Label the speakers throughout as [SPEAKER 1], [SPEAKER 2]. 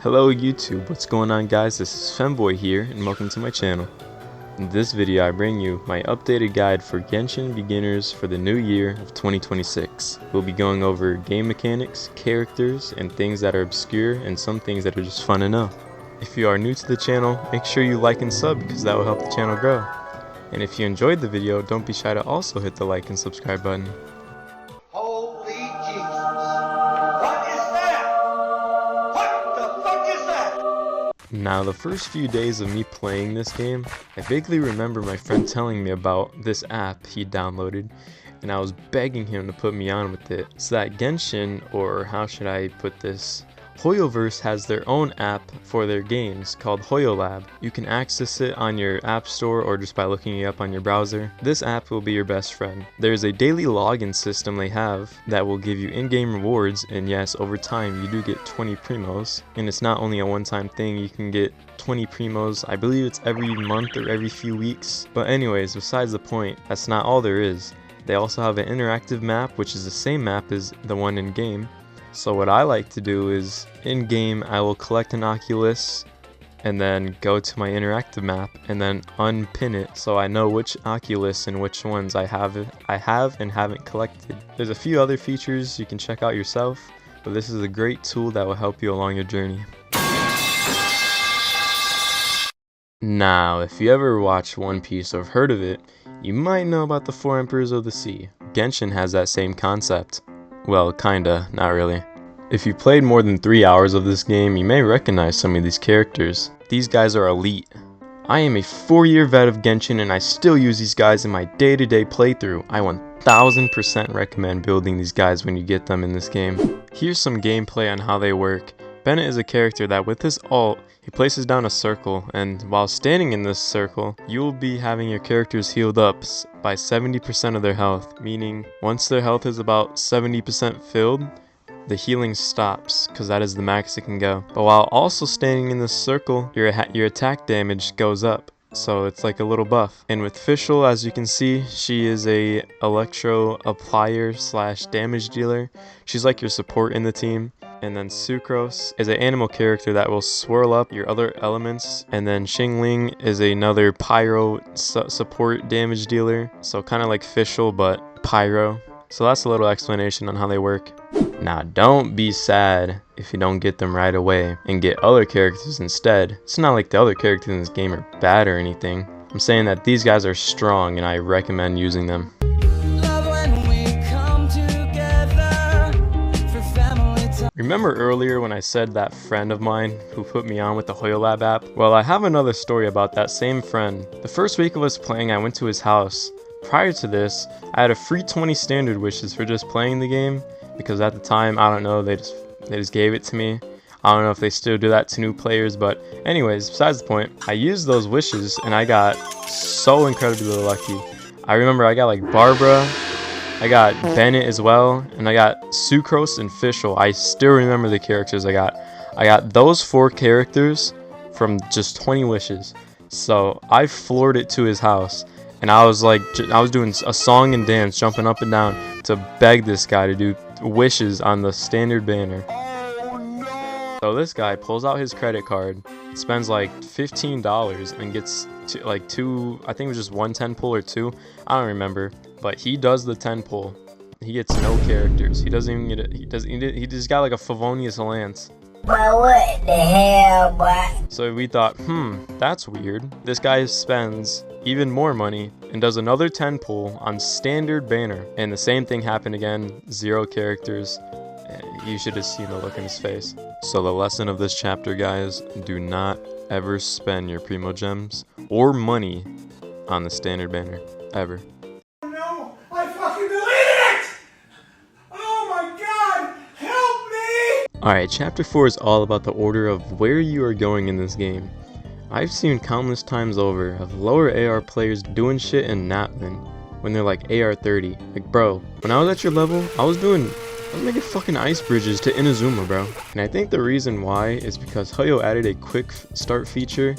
[SPEAKER 1] Hello YouTube, what's going on guys? This is Femboy here and welcome to my channel. In this video I bring you my updated guide for Genshin beginners for the new year of 2026. We'll be going over game mechanics, characters, and things that are obscure and some things that are just fun to know. If you are new to the channel, make sure you like and sub because that will help the channel grow. And if you enjoyed the video, don't be shy to also hit the like and subscribe button.
[SPEAKER 2] Holy Jesus! What is that? What the fuck is that?
[SPEAKER 1] Now, the first few days of me playing this game, I vaguely remember my friend telling me about this app he downloaded, and I was begging him to put me on with it. So that Genshin, or how should I put this, Hoyoverse has their own app for their games called HoYoLab. You can access it on your app store or just by looking it up on your browser. This app will be your best friend. There's a daily login system they have that will give you in-game rewards, and yes, over time you do get 20 primos. And it's not only a one-time thing, you can get 20 primos, I believe it's every month or every few weeks. But anyways, besides the point, that's not all there is. They also have an interactive map, which is the same map as the one in-game. So what I like to do is, in-game I will collect an Oculus and then go to my interactive map and then unpin it so I know which Oculus and which ones I have and haven't collected. There's a few other features you can check out yourself, but this is a great tool that will help you along your journey. Now, if you ever watched One Piece or heard of it, you might know about the 4 Emperors of the Sea. Genshin has that same concept. Well, kinda, not really. If you played more than 3 hours of this game, you may recognize some of these characters. These guys are elite. I am a 4-year vet of Genshin and I still use these guys in my day-to-day playthrough. I 1000% recommend building these guys when you get them in this game. Here's some gameplay on how they work. Bennett is a character that with his ult, he places down a circle, and while standing in this circle, you will be having your characters healed up by 70% of their health, meaning once their health is about 70% filled, the healing stops, because that is the max it can go. But while also standing in this circle, your attack damage goes up. So it's like a little buff. And with Fischl, as you can see, she is a electro applier slash damage dealer. She's like your support in the team. And then Sucrose is an animal character that will swirl up your other elements. And then Xingling is another pyro support damage dealer. So kind of like Fischl, but pyro. So that's a little explanation on how they work. Now, don't be sad if you don't get them right away and get other characters instead. It's not like the other characters in this game are bad or anything. I'm saying that these guys are strong and I recommend using them. Remember earlier when I said that friend of mine who put me on with the HoYoLab app? Well, I have another story about that same friend. The first week of us playing, I went to his house. Prior to this, I had a free 20 standard wishes for just playing the game, because at the time, I don't know, they just gave it to me. I don't know if they still do that to new players, but anyways, besides the point, I used those wishes and I got so incredibly lucky. I remember I got like Barbara, I got Bennett as well, and I got Sucrose and Fischl. I still remember the characters I got. I got those 4 characters from just 20 wishes. So I floored it to his house. And I was like, I was doing a song and dance, jumping up and down to beg this guy to do wishes on the standard banner. Oh, no. So this guy pulls out his credit card, spends like $15 and gets like 2, I think it was just 1 10 pull or 2, I don't remember. But he does the 10 pull. He gets no characters. He doesn't even get it. He just got like a Favonius Lance.
[SPEAKER 3] But what the hell, boy?
[SPEAKER 1] So we thought, that's weird. This guy spends even more money and does another 10 pull on standard banner, and the same thing happened again, 0 characters. You should have seen the look in his face. So the lesson of this chapter, guys, do not ever spend your primo gems or money on the standard banner, ever.
[SPEAKER 2] No, I fucking deleted it! Oh my god, help me!
[SPEAKER 1] Alright, chapter 4 is all about the order of where you are going in this game. I've seen countless times over of lower AR players doing shit in Natlin when they're like AR 30. Like, bro, when I was at your level, I was making fucking ice bridges to Inazuma, bro. And I think the reason why is because Hoyo added a quick start feature,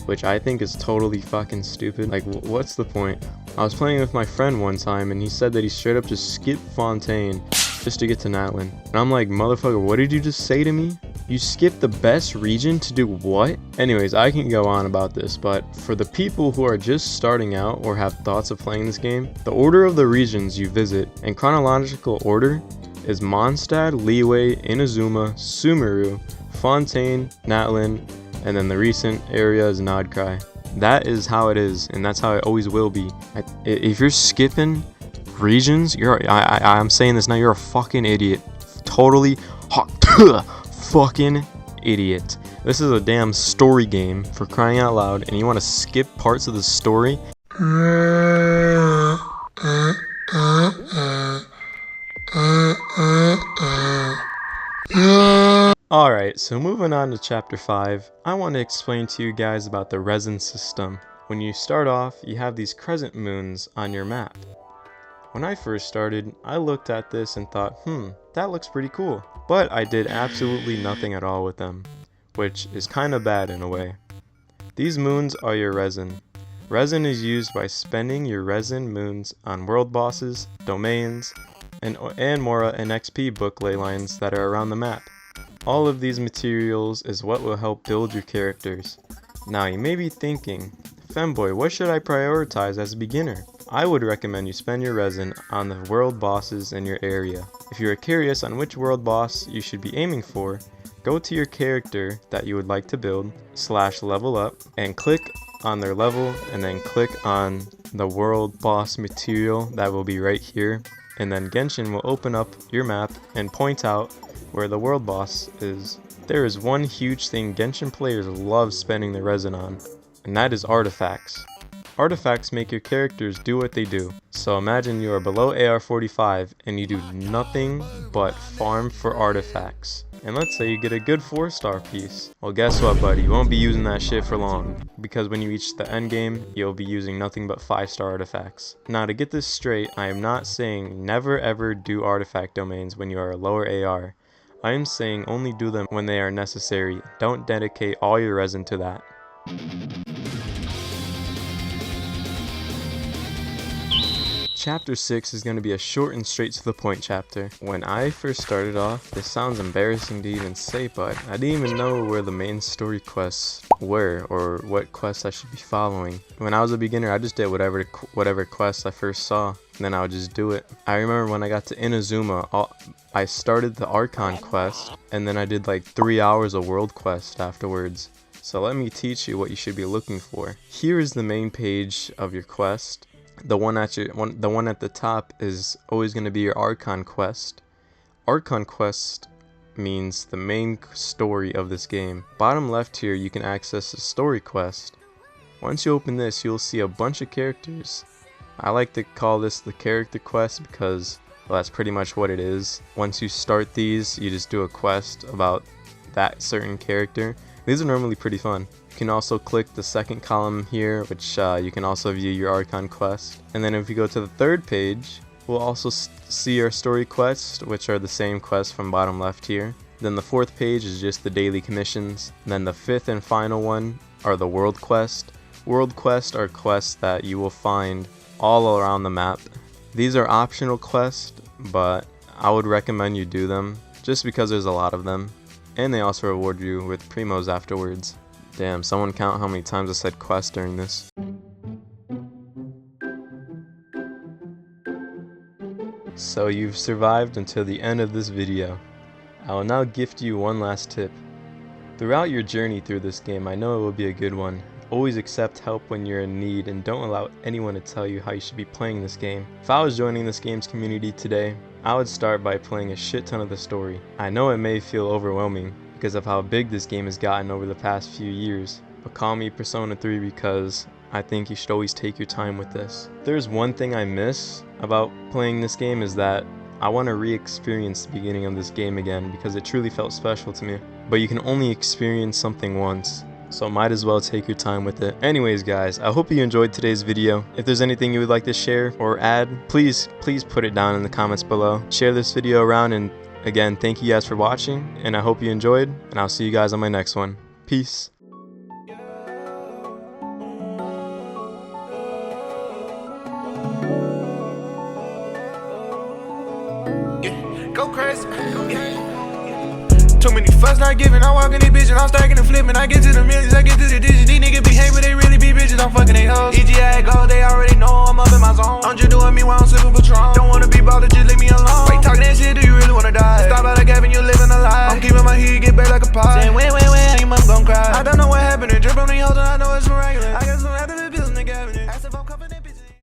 [SPEAKER 1] which I think is totally fucking stupid. Like, what's the point? I was playing with my friend one time and he said that he straight up just skipped Fontaine just to get to Natlin. And I'm like, motherfucker, what did you just say to me? You skip the best region to do what? Anyways, I can go on about this, but for the people who are just starting out or have thoughts of playing this game, the order of the regions you visit in chronological order is Mondstadt, Liyue, Inazuma, Sumeru, Fontaine, Natlan, and then the recent area is Nodcry. That is how it is, and that's how it always will be. If you're skipping regions, I'm saying this now, you're a fucking idiot. Totally fucking idiot. This is a damn story game, for crying out loud, and you want to skip parts of the story? Alright, so moving on to chapter 5, I want to explain to you guys about the resin system. When you start off, you have these crescent moons on your map. When I first started, I looked at this and thought, that looks pretty cool. But I did absolutely nothing at all with them, which is kind of bad in a way. These moons are your resin. Resin is used by spending your resin moons on world bosses, domains, and Mora and XP book ley lines that are around the map. All of these materials is what will help build your characters. Now you may be thinking, Femboy, what should I prioritize as a beginner? I would recommend you spend your resin on the world bosses in your area. If you are curious on which world boss you should be aiming for, go to your character that you would like to build, /level up, and click on their level, and then click on the world boss material that will be right here, and then Genshin will open up your map and point out where the world boss is. There is one huge thing Genshin players love spending their resin on, and that is artifacts. Artifacts make your characters do what they do. So imagine you are below AR45 and you do nothing but farm for artifacts. And let's say you get a good 4-star piece. Well, guess what, buddy? You won't be using that shit for long, because when you reach the end game, you'll be using nothing but 5-star artifacts. Now, to get this straight, I am not saying never ever do artifact domains when you are a lower AR. I am saying only do them when they are necessary. Don't dedicate all your resin to that. Chapter 6 is going to be a short and straight to the point chapter. When I first started off, this sounds embarrassing to even say, but I didn't even know where the main story quests were or what quests I should be following. When I was a beginner, I just did whatever quests I first saw, and then I would just do it. I remember when I got to Inazuma, I started the Archon quest, and then I did like 3 hours of world quest afterwards. So let me teach you what you should be looking for. Here is the main page of your quest. The one at the top is always going to be your Archon quest. Archon quest means the main story of this game. Bottom left here, you can access the story quest. Once you open this, you'll see a bunch of characters. I like to call this the character quest because, well, that's pretty much what it is. Once you start these, you just do a quest about that certain character. These are normally pretty fun. You can also click the second column here, which you can also view your Archon quest. And then if you go to the third page, we'll also see your story quests, which are the same quests from bottom left here. Then the fourth page is just the daily commissions. And then the fifth and final one are the world quest. World quests are quests that you will find all around the map. These are optional quests, but I would recommend you do them just because there's a lot of them. And they also reward you with primos afterwards. Damn, someone count how many times I said quest during this. So you've survived until the end of this video. I will now gift you one last tip. Throughout your journey through this game, I know it will be a good one. Always accept help when you're in need and don't allow anyone to tell you how you should be playing this game. If I was joining this game's community today, I would start by playing a shit ton of the story. I know it may feel overwhelming because of how big this game has gotten over the past few years, but call me Persona 3 because I think you should always take your time with this. If there's one thing I miss about playing this game is that I want to re-experience the beginning of this game again because it truly felt special to me. But you can only experience something once, so might as well take your time with it. Anyways guys, I hope you enjoyed today's video. If there's anything you would like to share or add, please put it down in the comments below. Share this video around, and again, thank you guys for watching, and I hope you enjoyed, and I'll see you guys on my next one. Peace.
[SPEAKER 2] Go crazy. Too many fuss not giving, I walk in these bitches, I'm stacking and flipping. I get to the millions, I get to the digits. These niggas behave, but they really be bitches. I'm fucking they hoes. EGI go, they already know I'm up in my zone. I'm just doing me while I'm sipping Patron. Don't wanna be bothered, just leave me alone. Why you talking that shit? Do you really wanna die? Stop out of cabin, you living a lie. I'm keeping my heat, get back like a pie. Saying, wait, your mom gon' cry. I don't know what happened, and drip on these hoes, and I know it's miraculous.